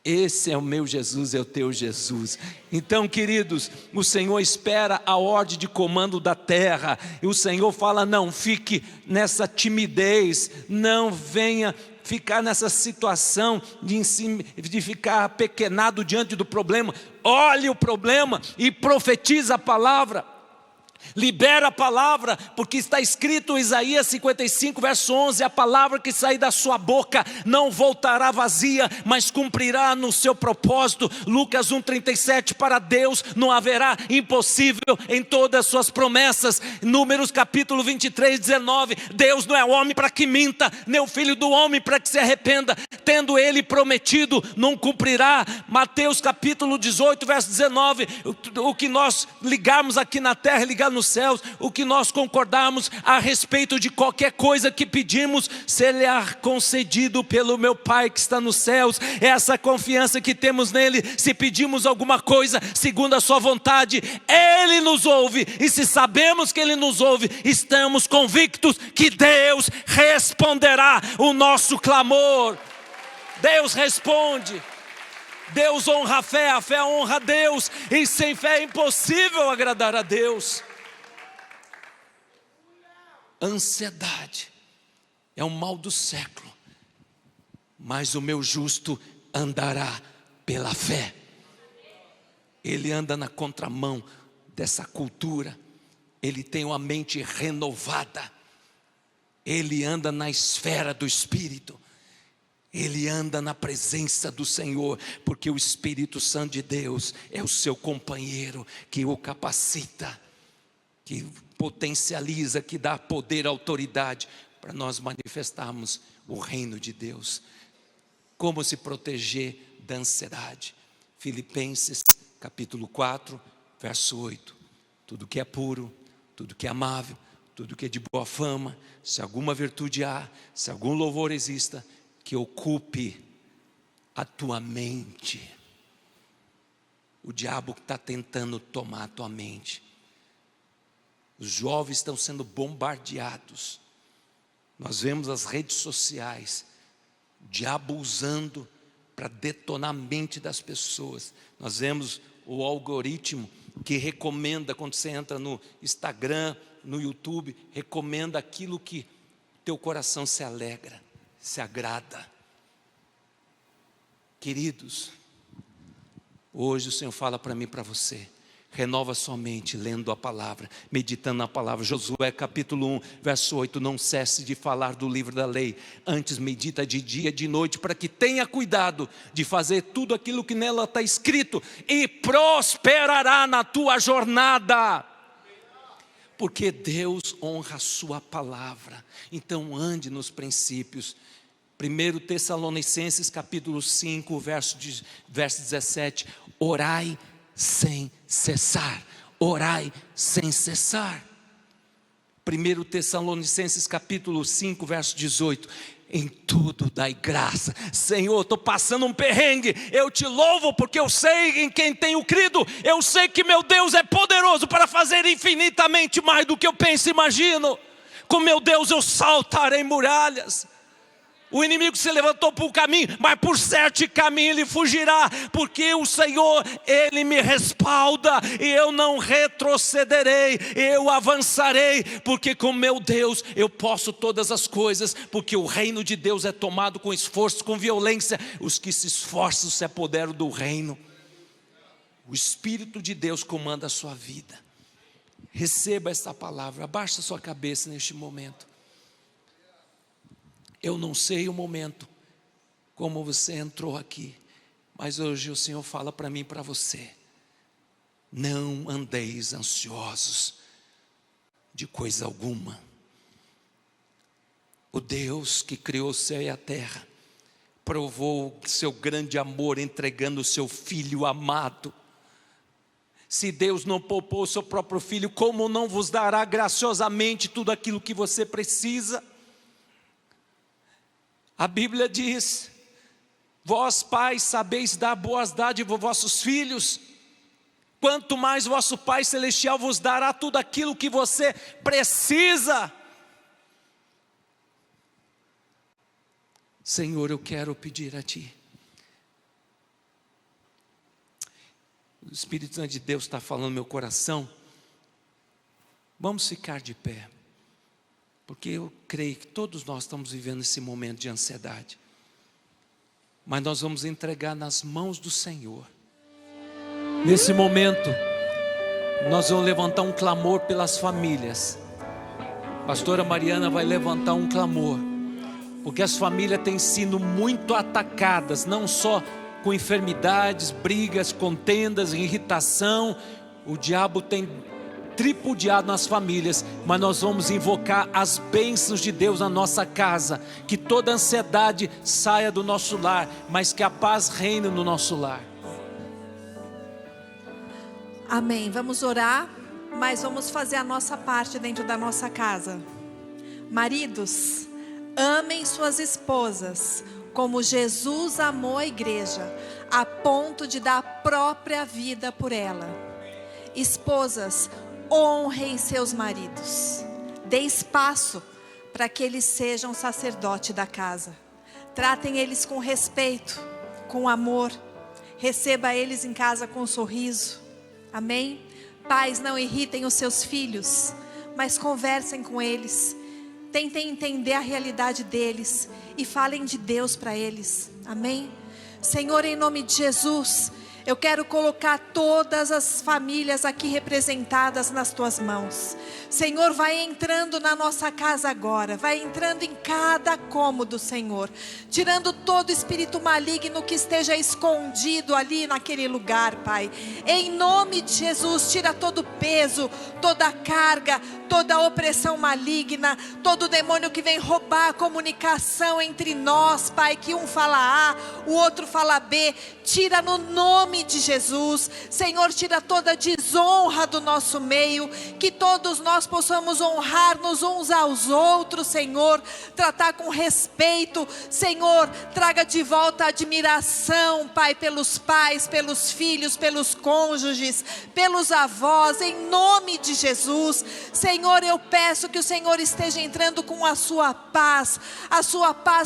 Esse é o meu Jesus, é o teu Jesus. Então, queridos, o Senhor espera a ordem de comando da terra, e o Senhor fala, não fique nessa timidez, não venha ficar nessa situação de ficar apequenado diante do problema. Olhe o problema e profetiza a palavra. Libera a palavra, porque está escrito em Isaías 55, verso 11, a palavra que sair da sua boca não voltará vazia, mas cumprirá no seu propósito. Lucas 1,37, para Deus não haverá impossível em todas as suas promessas. Números capítulo 23, 19, Deus não é homem para que minta, nem o filho do homem para que se arrependa, tendo ele prometido, não cumprirá. Mateus capítulo 18, verso 19, o que nós ligarmos aqui na terra, ligar nos céus, o que nós concordarmos a respeito de qualquer coisa que pedimos, será concedido pelo meu Pai que está nos céus. É essa confiança que temos nele. Se pedimos alguma coisa segundo a sua vontade, ele nos ouve, e se sabemos que ele nos ouve, estamos convictos que Deus responderá o nosso clamor. Deus responde. Deus honra a fé honra a Deus, e sem fé é impossível agradar a Deus. Ansiedade é o mal do século, mas o meu justo andará pela fé. Ele anda na contramão dessa cultura, ele tem uma mente renovada, ele anda na esfera do Espírito, ele anda na presença do Senhor, porque o Espírito Santo de Deus é o seu companheiro, que o capacita, que potencializa, que dá poder, autoridade, para nós manifestarmos o reino de Deus. Como se proteger da ansiedade? Filipenses capítulo 4, verso 8. Tudo que é puro, tudo que é amável, tudo que é de boa fama, se alguma virtude há, se algum louvor exista, que ocupe a tua mente. O diabo está tentando tomar a tua mente. Os jovens estão sendo bombardeados. Nós vemos as redes sociais, o diabo usando para detonar a mente das pessoas. Nós vemos o algoritmo que recomenda, quando você entra no Instagram, no YouTube, recomenda aquilo que teu coração se alegra, se agrada. Queridos, hoje o Senhor fala para mim e para você: renova sua mente lendo a palavra, meditando na palavra. Josué capítulo 1, verso 8: não cesse de falar do livro da lei, antes medita de dia e de noite, para que tenha cuidado de fazer tudo aquilo que nela está escrito, e prosperará na tua jornada. Porque Deus honra a sua palavra. Então ande nos princípios. 1 Tessalonicenses capítulo 5, verso 17: orai sem cessar. Orai sem cessar. 1 Tessalonicenses capítulo 5, verso 18: em tudo dai graça. Senhor, estou passando um perrengue, eu te louvo porque eu sei em quem tenho crido. Eu sei que meu Deus é poderoso para fazer infinitamente mais do que eu penso e imagino. Com meu Deus eu saltarei muralhas. O inimigo se levantou por um caminho, mas por 7 caminhos ele fugirá, porque o Senhor, Ele me respalda, e eu não retrocederei, eu avançarei, porque com meu Deus eu posso todas as coisas, porque o reino de Deus é tomado com esforço, com violência. Os que se esforçam se apoderam do reino. O Espírito de Deus comanda a sua vida. Receba essa palavra, abaixe a sua cabeça neste momento. Eu não sei o momento, como você entrou aqui, mas hoje o Senhor fala para mim e para você: não andeis ansiosos de coisa alguma. O Deus que criou o céu e a terra, provou seu grande amor entregando o seu Filho amado. Se Deus não poupou o seu próprio Filho, como não vos dará graciosamente tudo aquilo que você precisa? A Bíblia diz: vós pais sabeis dar boas dádivas aos vossos filhos, quanto mais vosso Pai Celestial vos dará tudo aquilo que você precisa. Senhor, eu quero pedir a Ti. O Espírito Santo de Deus está falando no meu coração. Vamos ficar de pé, porque eu creio que todos nós estamos vivendo esse momento de ansiedade. Mas nós vamos entregar nas mãos do Senhor. Nesse momento, nós vamos levantar um clamor pelas famílias. A pastora Mariana vai levantar um clamor, porque as famílias têm sido muito atacadas, não só com enfermidades, brigas, contendas, irritação. O diabo tem tripudiado nas famílias, mas nós vamos invocar as bênçãos de Deus na nossa casa, que toda ansiedade saia do nosso lar, mas que a paz reine no nosso lar. Amém, vamos orar, mas vamos fazer a nossa parte dentro da nossa casa. Maridos, amem suas esposas, como Jesus amou a igreja, a ponto de dar a própria vida por ela. Esposas, honrem seus maridos, dê espaço para que eles sejam sacerdote da casa. Tratem eles com respeito, com amor. Receba eles em casa com um sorriso. Amém? Pais, não irritem os seus filhos, mas conversem com eles. Tentem entender a realidade deles e falem de Deus para eles. Amém? Senhor, em nome de Jesus, eu quero colocar todas as famílias aqui representadas nas tuas mãos. Senhor, vai entrando na nossa casa agora, vai entrando em cada cômodo, Senhor, tirando todo espírito maligno que esteja escondido ali naquele lugar, Pai. Em nome de Jesus, tira todo peso, toda carga, toda opressão maligna, todo demônio que vem roubar a comunicação entre nós, Pai, que um fala A, o outro fala B, tira no nome de Jesus. Senhor, tira toda desonra do nosso meio, que todos nós possamos honrar-nos uns aos outros, Senhor, tratar com respeito. Senhor, traga de volta a admiração, Pai, pelos pais, pelos filhos, pelos cônjuges, pelos avós, em nome de Jesus. Senhor, eu peço que o Senhor esteja entrando com a sua paz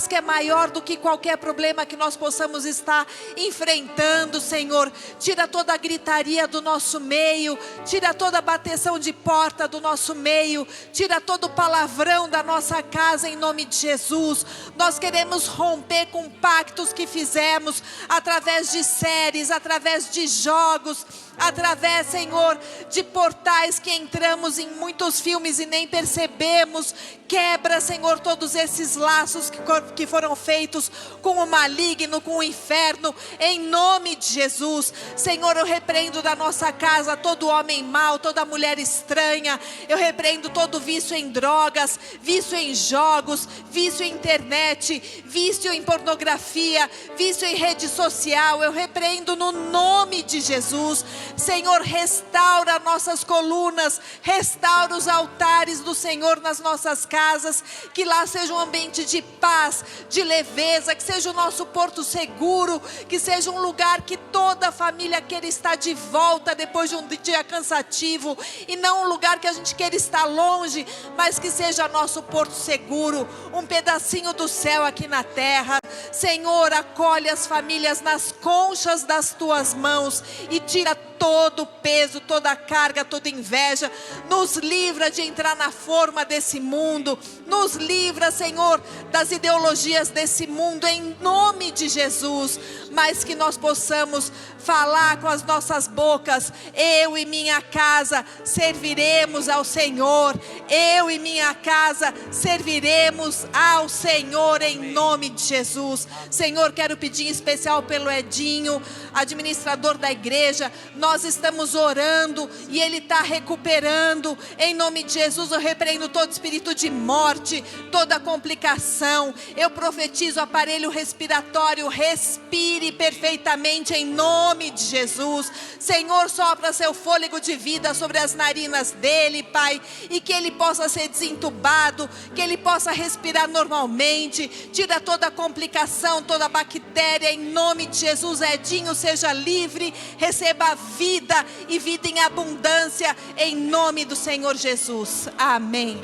que é maior do que qualquer problema que nós possamos estar enfrentando, Senhor. Tira toda a gritaria do nosso meio, tira toda a bateção de porta do nosso meio, tira todo o palavrão da nossa casa em nome de Jesus. Nós queremos romper com pactos que fizemos através de séries, através de jogos, através, Senhor, de portais que entramos em muitos filmes e nem percebemos. Quebra, Senhor, todos esses laços que foram feitos com o maligno, com o inferno, em nome de Jesus. Senhor, eu repreendo da nossa casa todo homem mau, toda mulher estranha. Eu repreendo todo vício em drogas, vício em jogos, vício em internet, vício em pornografia, vício em rede social. Eu repreendo no nome de Jesus. Senhor, restaura nossas colunas, restaura os altares do Senhor nas nossas casas, que lá seja um ambiente de paz, de leveza, que seja o nosso porto seguro, que seja um lugar que toda a família queira estar de volta depois de um dia cansativo, e não um lugar que a gente queira estar longe, mas que seja nosso porto seguro, um pedacinho do céu aqui na terra. Senhor, acolhe as famílias nas conchas das tuas mãos e tira todo o peso, toda a carga, toda inveja. Nos livra de entrar na forma desse mundo. Nos livra, Senhor, das ideologias desse mundo, em nome de Jesus. Mas que nós possamos falar com as nossas bocas: eu e minha casa serviremos ao Senhor. Eu e minha casa serviremos ao Senhor, em nome de Jesus. Senhor, quero pedir em especial pelo Edinho, administrador da igreja. Nós estamos orando e ele está recuperando. Em nome de Jesus, eu repreendo todo espírito de morte, toda complicação. Eu profetizo: aparelho respiratório, respire perfeitamente em nome de Jesus. Senhor, sopra seu fôlego de vida sobre as narinas dele, Pai, e que ele possa ser desentubado, que ele possa respirar normalmente. Tira toda a complicação, toda a bactéria, em nome de Jesus. Edinho seja livre, receba vida e vida em abundância, em nome do Senhor Jesus. Amém.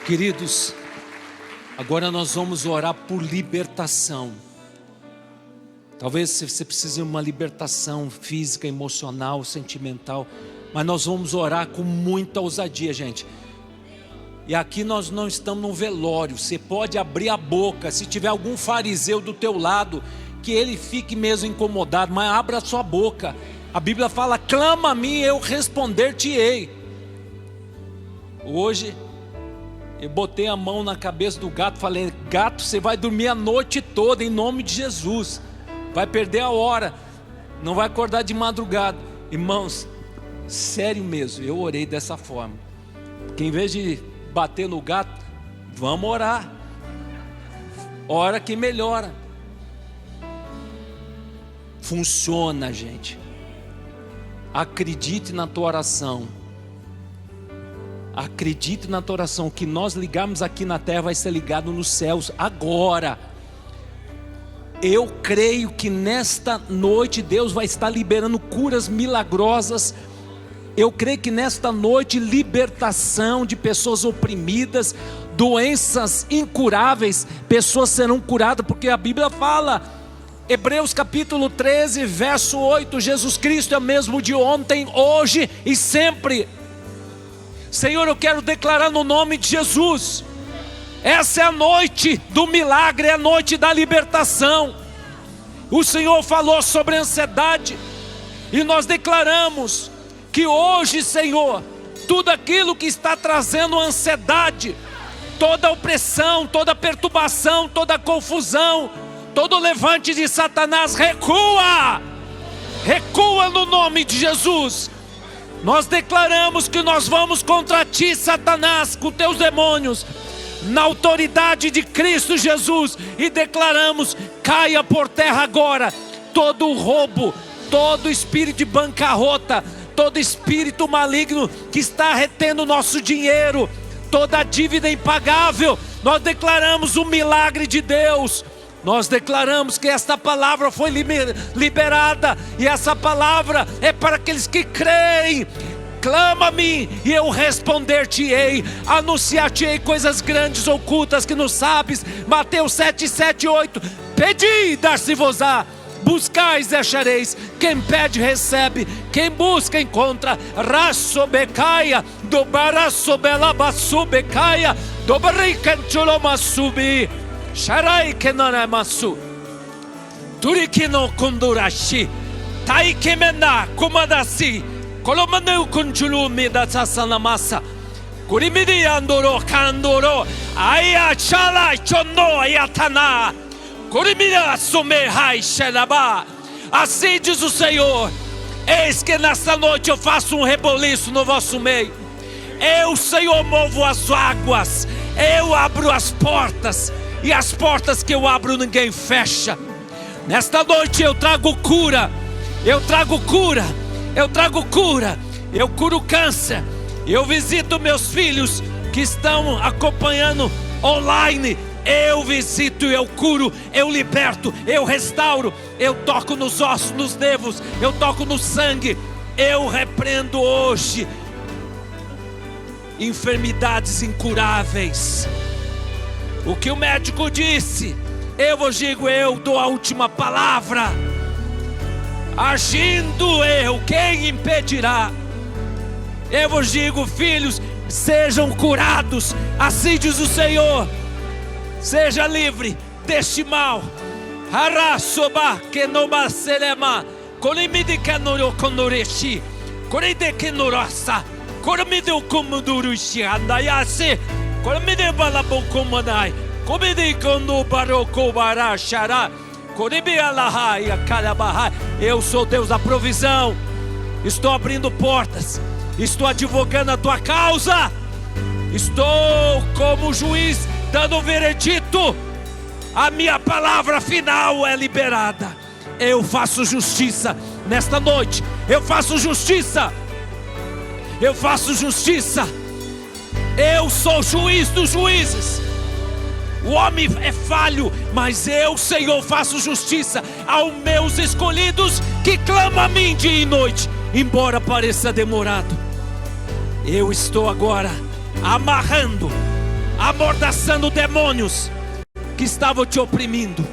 Queridos, agora nós vamos orar por libertação. Talvez você precise de uma libertação física, emocional, sentimental, mas nós vamos orar com muita ousadia, gente. E aqui nós não estamos num velório. Você pode abrir a boca. Se tiver algum fariseu do teu lado, que ele fique mesmo incomodado, mas abra a sua boca. A Bíblia fala: clama a mim, eu responder-te-ei. Hoje eu botei a mão na cabeça do gato, falei: gato, você vai dormir a noite toda em nome de Jesus, vai perder a hora, não vai acordar de madrugada. Irmãos, sério mesmo, eu orei dessa forma, porque em vez de bater no gato, vamos orar. Ora que melhora. Funciona, gente. Acredite na tua oração. Acredite na tua oração. O que nós ligarmos aqui na terra vai ser ligado nos céus agora. Eu creio que nesta noite Deus vai estar liberando curas milagrosas. Eu creio que nesta noite, libertação de pessoas oprimidas. doenças incuráveis, pessoas serão curadas, porque a Bíblia fala, Hebreus capítulo 13, verso 8, Jesus Cristo é o mesmo de ontem, hoje e sempre. Senhor, eu quero declarar no nome de Jesus, essa é a noite do milagre, é a noite da libertação. O Senhor falou sobre a ansiedade, e nós declaramos que hoje, Senhor, tudo aquilo que está trazendo ansiedade, toda opressão, toda perturbação, toda confusão, todo levante de Satanás, recua, recua no nome de Jesus. Nós declaramos que nós vamos contra ti, Satanás, com teus demônios, na autoridade de Cristo Jesus, e declaramos, caia por terra agora, todo roubo, todo espírito de bancarrota, todo espírito maligno que está retendo o nosso dinheiro, toda dívida impagável, nós declaramos o milagre de Deus. Nós declaramos que esta palavra foi liberada, e essa palavra é para aqueles que creem. Clama-me e eu responder-te-ei, anunciar-te-ei coisas grandes, ocultas que não sabes. Mateus 7, 7, 8, pedi e dar-se-vos-á, buscais e achareis, quem pede recebe, quem busca encontra. Raçobecaia, dobaraçobelabassubecaia, dobaricanchulomasubi, sharai kenanamasu, turikino kundurashi, taikemena kumadasi, Colomando conchulu me da sasanamasa. Curimidi andoro candoro. Aya chala chondo ayatana. Curimida sume hai xelaba. Assim diz o Senhor: eis que nesta noite eu faço um reboliço no vosso meio. Eu, Senhor, movo as águas. Eu abro as portas. E as portas que eu abro ninguém fecha. Nesta noite eu trago cura. Eu trago cura. Eu trago cura, eu curo câncer, eu visito meus filhos que estão acompanhando online, eu visito, eu curo, eu liberto, eu restauro, eu toco nos ossos, nos nervos, eu toco no sangue, eu repreendo hoje enfermidades incuráveis. O que o médico disse, eu vos digo, eu dou a última palavra. Agindo eu, quem impedirá? Eu vos digo, filhos, sejam curados, assim diz o Senhor. Seja livre deste mal. Harasoba kenoma selema, kolimidi kanoro konoreshi, koride kenorosa, koromide komudurushi andayase, koromide balabokomanai, komide kono baroko barashara. Eu sou Deus da provisão. Estou abrindo portas. Estou advogando a tua causa. Estou como juiz dando o veredito. A minha palavra final é liberada. Eu faço justiça nesta noite. Eu faço justiça. Eu faço justiça. Eu sou juiz dos juízes. O homem é falho, mas eu, Senhor, faço justiça aos meus escolhidos que clamam a mim dia e noite, embora pareça demorado. Eu estou agora amarrando, amordaçando demônios que estavam te oprimindo.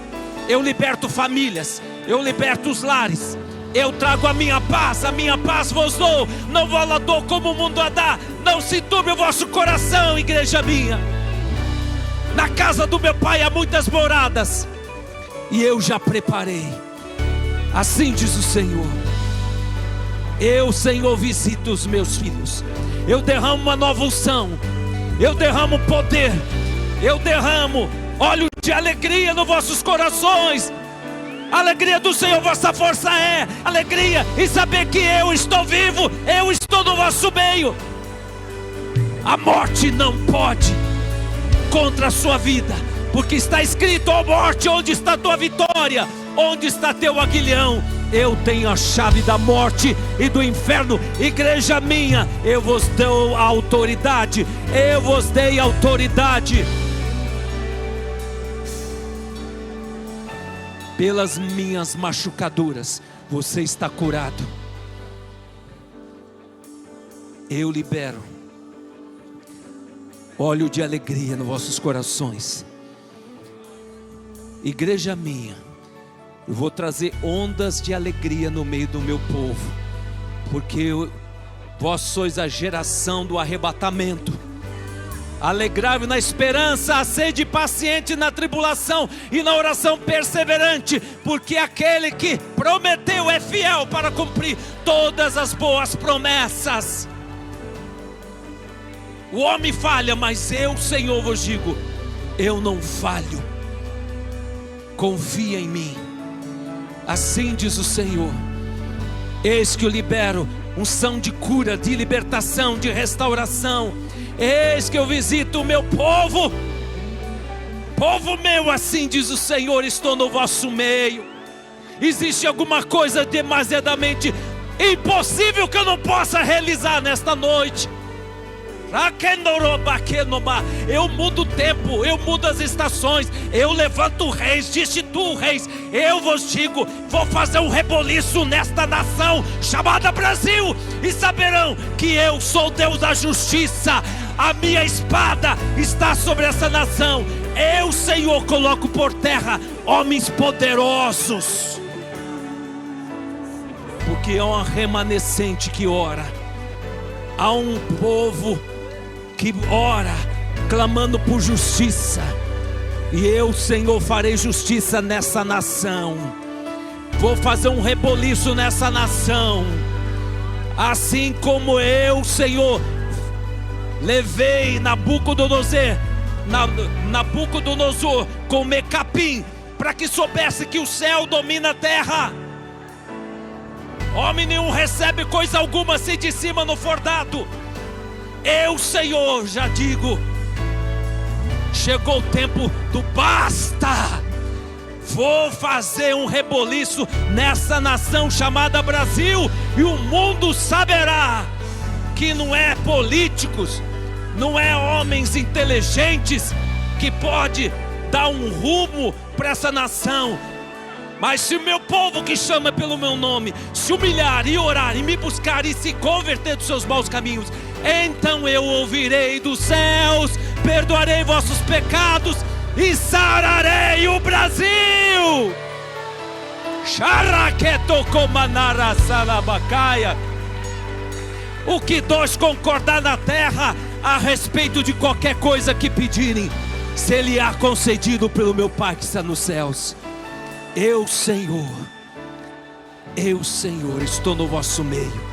Eu liberto famílias, eu liberto os lares. Eu trago a minha paz vos dou. Não vou lá dou como o mundo a dá. Não se turbe o vosso coração, igreja minha. Na casa do meu pai há muitas moradas, e eu já preparei. Assim diz o Senhor. Eu, Senhor, visito os meus filhos. Eu derramo uma nova unção. Eu derramo poder. Eu derramo óleo de alegria nos vossos corações. A alegria do Senhor, vossa força é alegria em saber que eu estou vivo. Eu estou no vosso meio. A morte não pode contra a sua vida, porque está escrito: ó morte, onde está tua vitória? Onde está teu aguilhão? Eu tenho a chave da morte e do inferno. Igreja minha, eu vos dou a autoridade. Eu vos dei autoridade. Pelas minhas machucaduras você está curado. Eu libero óleo de alegria nos vossos corações. Igreja minha, eu vou trazer ondas de alegria no meio do meu povo, porque vós sois a geração do arrebatamento. Alegrai-vos na esperança, sede paciente na tribulação e na oração perseverante, porque aquele que prometeu é fiel para cumprir todas as boas promessas. O homem falha, mas eu, Senhor, vos digo, eu não falho. Confia em mim. Assim diz o Senhor: eis que eu libero unção de cura, de libertação, de restauração. Eis que eu visito o meu povo. Povo meu, assim diz o Senhor, estou no vosso meio. Existe alguma coisa demasiadamente impossível que eu não possa realizar nesta noite? Eu mudo o tempo, eu mudo as estações, eu levanto reis, destituo reis. Eu vos digo, vou fazer um reboliço nesta nação chamada Brasil, e saberão que eu sou Deus da justiça. A minha espada está sobre essa nação. Eu, Senhor, coloco por terra homens poderosos, porque há um remanescente que ora, há um povo que ora, clamando por justiça. E eu, Senhor, farei justiça nessa nação. Vou fazer um reboliço nessa nação. Assim como eu, Senhor, levei Nabucodonosor com Mecapim, para que soubesse que o céu domina a terra. Homem nenhum recebe coisa alguma se de cima não for dado. Eu, Senhor, já digo, chegou o tempo do basta. Vou fazer um reboliço nessa nação chamada Brasil, e o mundo saberá que não é políticos, não é homens inteligentes que pode dar um rumo para essa nação. Mas se o meu povo que chama pelo meu nome se humilhar e orar e me buscar e se converter dos seus maus caminhos, então eu ouvirei dos céus, perdoarei vossos pecados e sararei o Brasil. O que dois concordar na terra a respeito de qualquer coisa que pedirem, se lhe há concedido pelo meu Pai que está nos céus. Eu, Senhor, estou no vosso meio.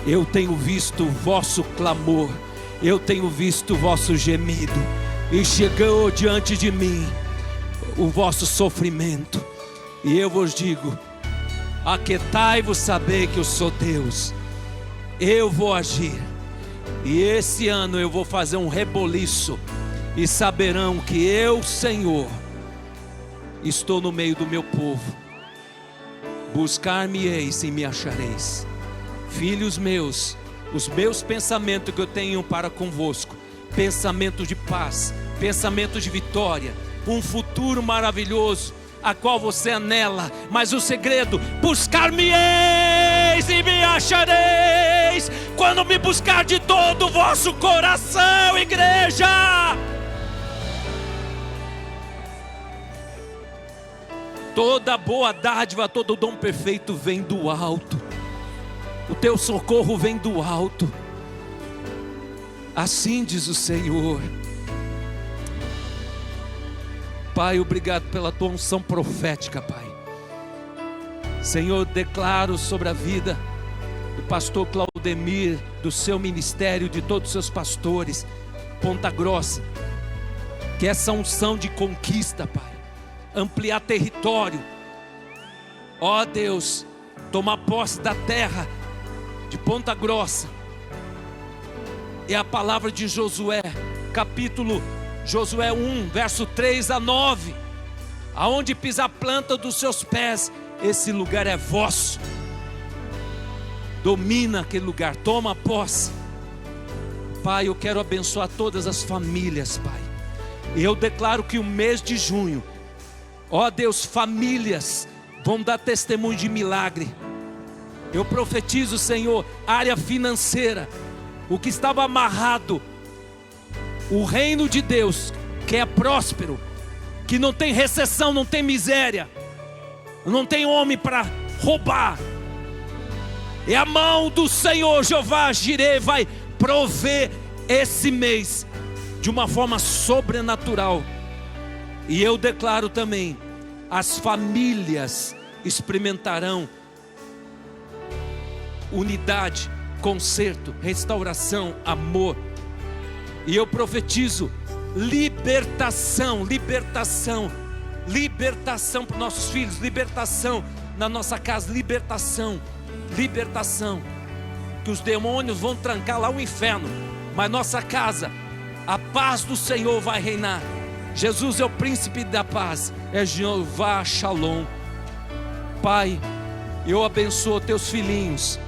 Eu tenho visto o vosso clamor, eu tenho visto o vosso gemido, e chegou diante de mim o vosso sofrimento. E eu vos digo: aquietai-vos, sabei que eu sou Deus. Eu vou agir, e esse ano eu vou fazer um reboliço, e saberão que eu, Senhor, estou no meio do meu povo. Buscar-me-eis e me achareis. Filhos meus, os meus pensamentos que eu tenho para convosco, pensamento de paz, pensamento de vitória, um futuro maravilhoso, a qual você anela. Mas o segredo: buscar-me-eis e me achareis, quando me buscar de todo o vosso coração, igreja. Toda boa dádiva, todo dom perfeito vem do alto. O teu socorro vem do alto. Assim diz o Senhor. Pai, obrigado pela tua unção profética, Pai. Senhor, declaro sobre a vida do pastor Claudemir, do seu ministério, de todos os seus pastores, Ponta Grossa, que essa unção de conquista, Pai, ampliar território, ó Deus, tomar posse da terra de Ponta Grossa. É a palavra de Josué, Josué 1, verso 3 a 9. Aonde pisar a planta dos seus pés, esse lugar é vosso. Domina aquele lugar, toma posse. Pai, eu quero abençoar todas as famílias, Pai. E eu declaro que o mês de junho, ó Deus, famílias vão dar testemunho de milagre. Eu profetizo, Senhor, área financeira, o que estava amarrado, O reino de Deus, que é próspero, que não tem recessão, não tem miséria, não tem homem para roubar. É a mão do Senhor Jeová Jireh vai prover esse mês de uma forma sobrenatural. E eu declaro também, as famílias experimentarão unidade, conserto, restauração, amor. E eu profetizo libertação, libertação, libertação para os nossos filhos, libertação na nossa casa, libertação, libertação. Que os demônios vão trancar lá o inferno, mas nossa casa, a paz do Senhor vai reinar. Jesus é o príncipe da paz, é Jeová Shalom. Pai, eu abençoo teus filhinhos,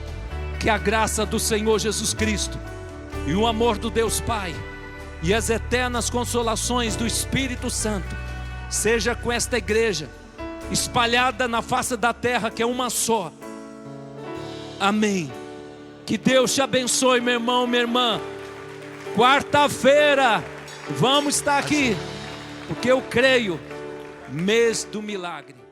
que a graça do Senhor Jesus Cristo e o amor do Deus Pai e as eternas consolações do Espírito Santo seja com esta igreja espalhada na face da terra, que é uma só. Amém. Que Deus te abençoe, meu irmão, minha irmã. Quarta-feira vamos estar aqui, porque eu creio, mês do milagre.